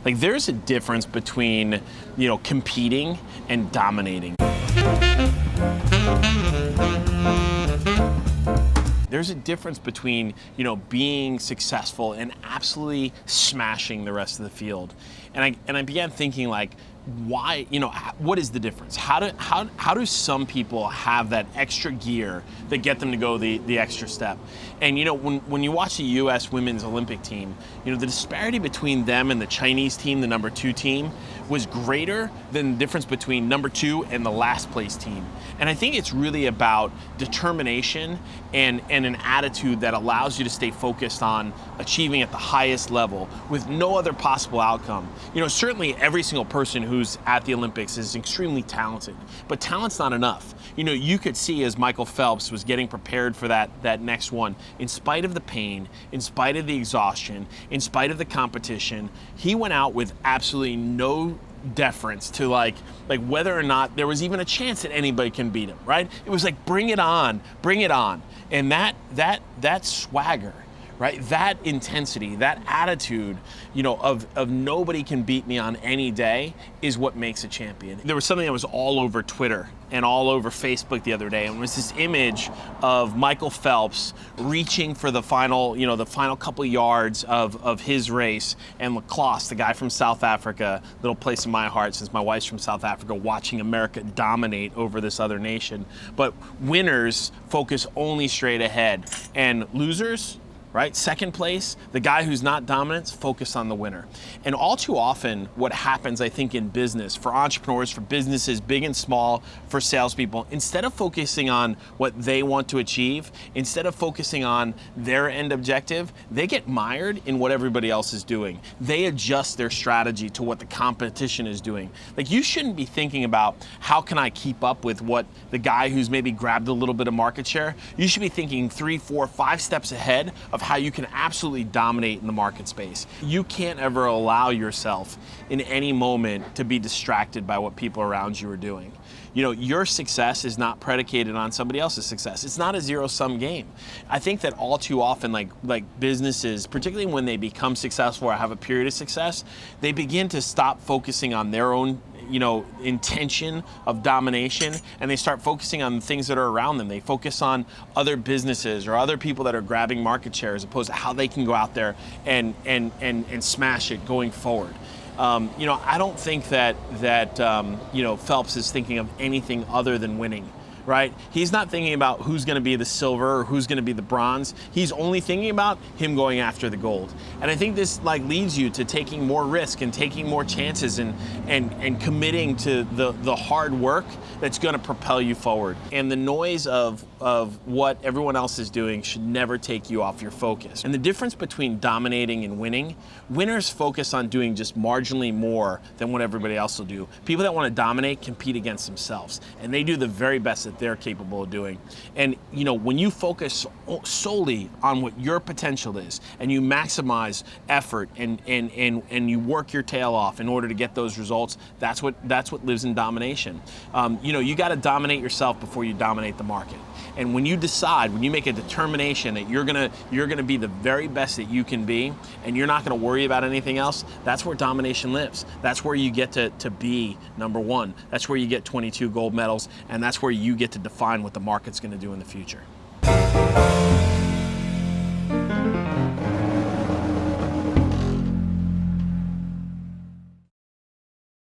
Like there's a difference between, competing and dominating. There's a difference between, being successful and absolutely smashing the rest of the field. And I began thinking like, why, what is the difference? How do some people have that extra gear that get them to go the extra step? And when you watch the U.S. women's Olympic team, the disparity between them and the Chinese team, the number 2 team, was greater than the difference between number 2 and the last place team. And I think it's really about determination and an attitude that allows you to stay focused on achieving at the highest level with no other possible outcome. Certainly every single person who's at the Olympics is extremely talented, but talent's not enough. You could see as Michael Phelps was getting prepared for that next one, in spite of the pain, in spite of the exhaustion, in spite of the competition, he went out with absolutely no deference to like whether or not there was even a chance that anybody can beat him, right? It was like, bring it on. And that swagger, right? That intensity, that attitude, of nobody can beat me on any day is what makes a champion. There was something that was all over Twitter and all over Facebook the other day, and it was this image of Michael Phelps reaching for the final, the final couple yards of his race, and Lacrosse, the guy from South Africa, little place in my heart since my wife's from South Africa, watching America dominate over this other nation. But winners focus only straight ahead, and losers, right? Second place, the guy who's not dominant, focus on the winner. And all too often, what happens, I think, in business, for entrepreneurs, for businesses, big and small, for salespeople, instead of focusing on what they want to achieve, instead of focusing on their end objective, they get mired in what everybody else is doing. They adjust their strategy to what the competition is doing. Like, you shouldn't be thinking about, how can I keep up with what the guy who's maybe grabbed a little bit of market share? You should be thinking 3, 4, 5 steps ahead of how you can absolutely dominate in the market space. You can't ever allow yourself in any moment to be distracted by what people around you are doing. Your success is not predicated on somebody else's success. It's not a zero-sum game. I think that all too often, like businesses, particularly when they become successful or have a period of success, they begin to stop focusing on their own intention of domination, and they start focusing on the things that are around them. They focus on other businesses or other people that are grabbing market share, as opposed to how they can go out there and smash it going forward. I don't think that Phelps is thinking of anything other than winning, right? He's not thinking about who's going to be the silver or who's going to be the bronze. He's only thinking about him going after the gold. And I think this leads you to taking more risk and taking more chances and committing to the hard work that's going to propel you forward. And the noise of what everyone else is doing should never take you off your focus. And the difference between dominating and winning, winners focus on doing just marginally more than what everybody else will do. People that want to dominate compete against themselves, and they do the very best that they're capable of doing. And when you focus solely on what your potential is, and you maximize effort and you work your tail off in order to get those results, that's what lives in domination. You got to dominate yourself before you dominate the market. And when you decide, when you make a determination that you're gonna be the very best that you can be, and you're not gonna worry about anything else, that's where domination lives. That's where you get to be number 1. That's where you get 22 gold medals, and that's where you get to define what the market's gonna do in the future.